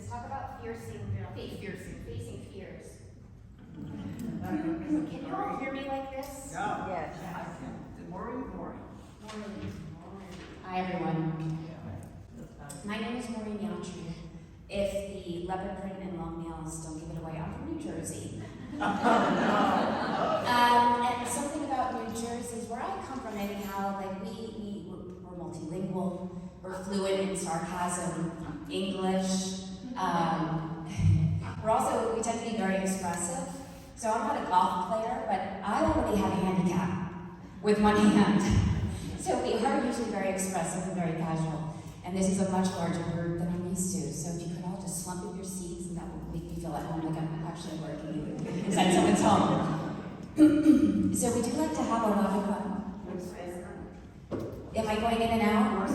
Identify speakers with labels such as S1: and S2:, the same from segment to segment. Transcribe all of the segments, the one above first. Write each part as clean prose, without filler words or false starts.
S1: Let's talk about facing fears. Can you all hear me like this?
S2: No.
S3: Yes.
S2: Maureen.
S1: Hi, everyone. My name is Maureen. If the leopard print and long nails don't give it away, I'm from New Jersey. And something about New Jersey is where I come from anyhow, like we're multilingual, we're fluent in sarcasm, English. We tend to be very expressive. So I'm not a golf player, but I already have a handicap with one hand. So we are usually very expressive and very casual. And this is a much larger group than I'm used to. So if you could all just slump in your seats, and that would make me feel at home, like I'm actually working inside someone's home. So we do like to have a lot of fun. Am I going in and out?
S2: So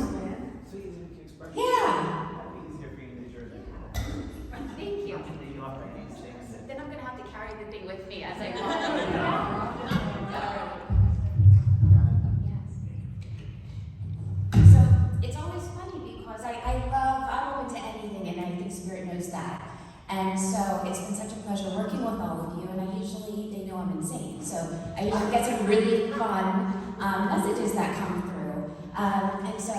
S2: easy to express.
S1: Yeah.
S2: That'd be easier for you in New Jersey.
S1: Thank you.
S2: I can lead you off on these things.
S1: Then I'm going to have to carry the thing with me as I walk. So it's always funny because I'm open to anything, and I think Spirit knows that. And so it's been such a pleasure working with all of you, and they know I'm insane. So I usually get some really fun messages that come through. And so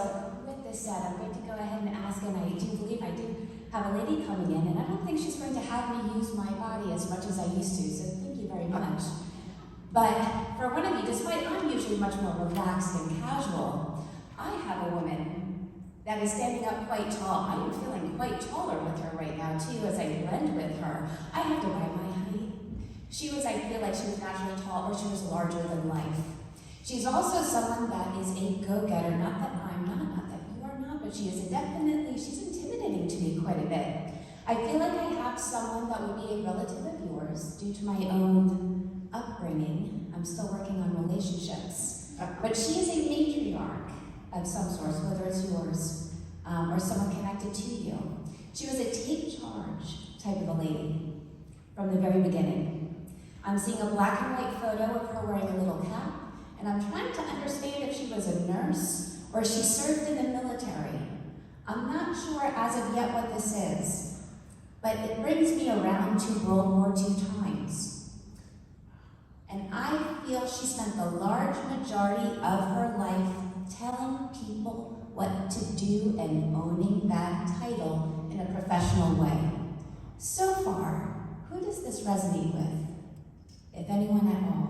S1: with this said, I'm going to go ahead and ask, and I do believe I do have a lady coming in, and I don't think she's going to have me use my body as much as I used to, so thank you very much. But for one of you, despite I'm usually much more relaxed and casual, I have a woman that is standing up quite tall. I am feeling quite taller with her right now, too, as I blend with her. I have to buy my height. I feel like she was naturally tall, or she was larger than life. She's also someone that is a go-getter, not that I'm not that you are not, but she's intimidating to me quite a bit. I feel like I have someone that would be a relative of yours due to my own upbringing. I'm still working on relationships. But she is a matriarch of some sort, whether it's yours or someone connected to you. She was a take charge type of a lady from the very beginning. I'm seeing a black and white photo of her wearing a little cap, and I'm trying to understand if she was a nurse or she served in the military. I'm not sure as of yet what this is, but it brings me around to World War II times. And I feel she spent the large majority of her life telling people what to do and owning that title in a professional way. So far, who does this resonate with, if anyone at all?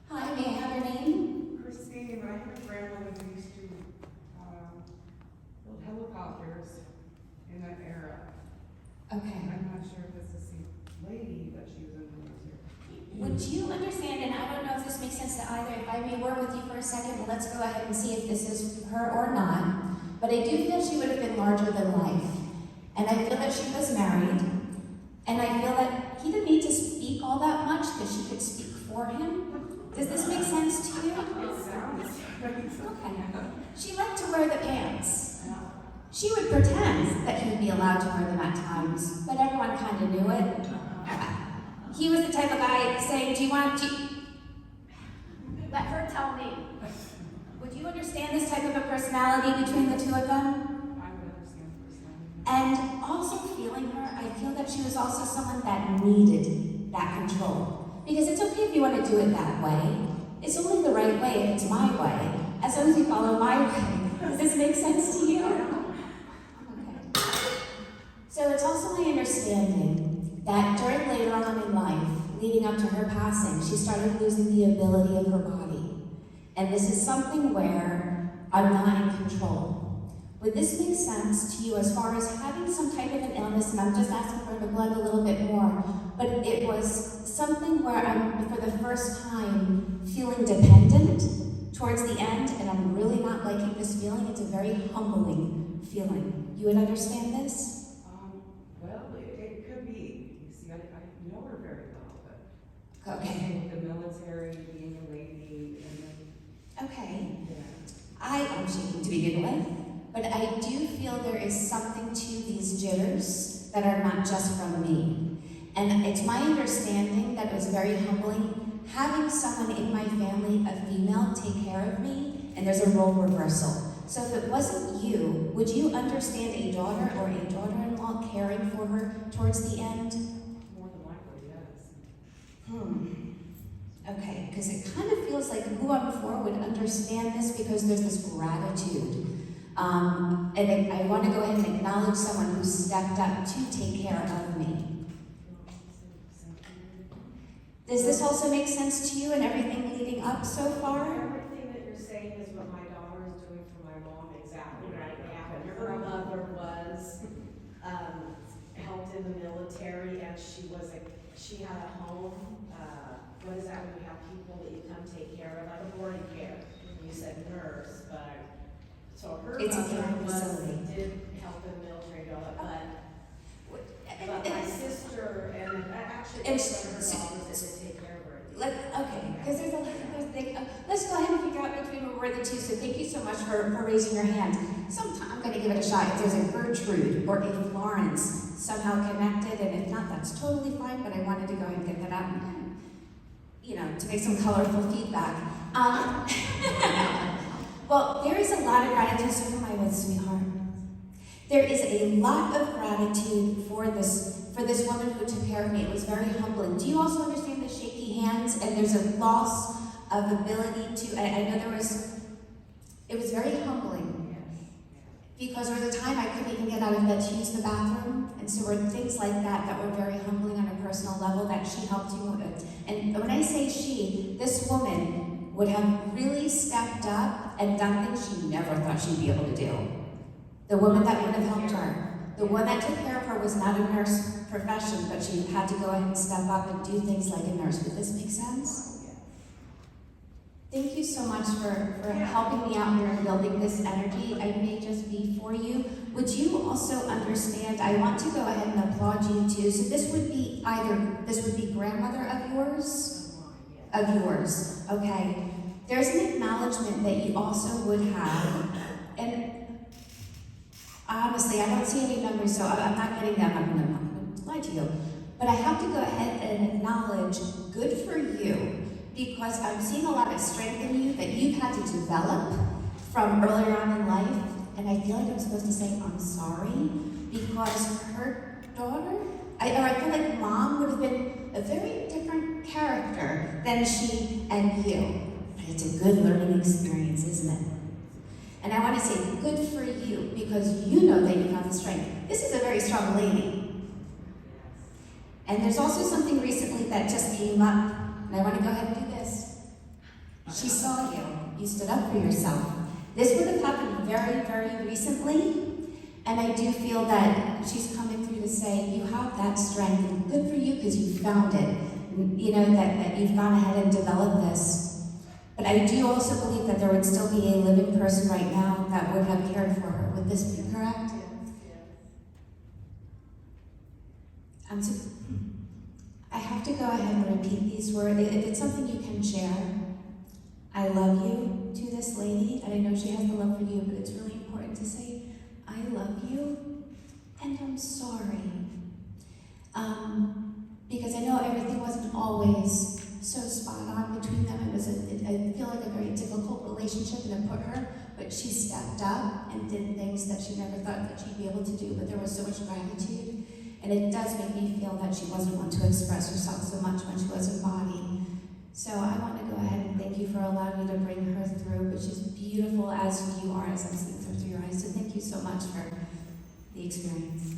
S1: Hi, may I have your name?
S3: Christine, I have a grandmother who used to build helicopters in that era.
S1: Okay.
S3: I'm not sure if it's the same lady, but she was in the military.
S1: Would you understand, and I don't know if this makes sense to either, if I may work with you for a second, but let's go ahead and see if this is her or not. But I do feel she would have been larger than life. And I feel that she was married. And I feel that he didn't need to speak all that much because she could speak for him. Does this make sense to you?
S3: It sounds
S1: Okay. She liked to wear the pants. She would pretend that he would be allowed to wear them at times, but everyone kind of knew it. He was the type of guy saying, do you want to... Let her tell me. Would you understand this type of a personality between the two of them?
S3: I would understand personality.
S1: And also feeling her, I feel that she was also someone that needed that control. Because it's okay if you want to do it that way. It's only the right way if it's my way, as long as you follow my way. Does this make sense to you? Okay. So it's also my understanding that during later on in life, leading up to her passing, she started losing the ability of her body. And this is something where I'm not in control. Would this make sense to you as far as having some type of an illness, and I'm just asking for her to blend a little bit more, but it was something where I'm, for the first time, feeling dependent towards the end, and I'm really not liking this feeling. It's a very humbling feeling. You would understand this?
S3: Well, it could be. You see, I know her very well, but
S1: Okay.
S3: the military, being a lady, and then
S1: Okay.
S3: yeah.
S1: I'm shaking to begin with, but I do feel there is something to these jitters that are not just from me. And it's my understanding that it was very humbling having someone in my family, a female, take care of me, and there's a role reversal. So if it wasn't you, would you understand a daughter or a daughter-in-law caring for her towards the end?
S3: More than likely, yes.
S1: Okay, because it kind of feels like who I'm for would understand this because there's this gratitude. And I want to go ahead and acknowledge someone who stepped up to take care of me. Does this also make sense to you and everything leading up so far?
S4: Everything that you're saying is what my daughter is doing for my mom exactly right now. Her mother was, helped in the military and she had a home, what is that when you have people that you come take care of, like a boarding care? You said nurse, but, so her
S1: It's a
S4: mother
S1: care facility.
S4: did help in the military, and all that, but my sister and actually
S1: And
S4: one of her daughters that did take care of her.
S1: Okay, because there's a lot of things. Let's go ahead and figure out between what we're the two. So thank you so much for raising your hand. Sometime I'm going to give it a shot. If there's a Gertrude or a Florence somehow connected, and if not, that's totally fine. But I wanted to go ahead and get that out, and, you know, to make some colorful feedback. Well, there is a lot of gratitude. So who am I with, sweetheart? There is a lot of gratitude for this woman who took care of me. It was very humbling. Do you also understand the shaky hands? And there's a loss of ability to, I know it was very humbling. Because there was a time I couldn't even get out of bed to use the bathroom. And so there were things like that were very humbling on a personal level that she helped you with. And when I say she, this woman would have really stepped up and done things she never thought she'd be able to do. The woman that would have helped her. The one that took care of her was not a nurse profession, but she had to go ahead and step up and do things like a nurse. Does this make sense? Thank you so much for helping me out here and building this energy. I may just be for you. Would you also understand, I want to go ahead and applaud you too. So this would be grandmother of yours? Of yours, okay. There's an acknowledgement that you also would have, and honestly, I don't see any numbers, so I'm not getting them. I'm going to lie to you. But I have to go ahead and acknowledge, good for you, because I'm seeing a lot of strength in you that you've had to develop from earlier on in life. And I feel like I'm supposed to say, I'm sorry, because her daughter, I feel like mom would have been a very different character than she and you. But it's a good learning experience, isn't it? And I want to say good for you because you know that you have the strength. This is a very strong lady. And there's also something recently that just came up, and I want to go ahead and do this. She saw you. You stood up for yourself. This would have happened very, very recently, and I do feel that she's coming through to say you have that strength, and good for you because you found it. You know, that you've gone ahead and developed this. But I do also believe that there would still be a living person right now that would have cared for her. Would this be correct? Yes. I have to go ahead and repeat these words. If it's something you can share, I love you to this lady, and I know she has the love for you, but it's really important to say, I love you, and I'm sorry. Because I know everything wasn't always so spot on between them. It was I feel like a very difficult relationship, and it put her, but she stepped up and did things that she never thought that she'd be able to do, but there was so much gratitude, and it does make me feel that she wasn't one to express herself so much when she was in body. So I want to go ahead and thank you for allowing me to bring her through, which is beautiful as you are, as I'm seeing through your eyes, so thank you so much for the experience.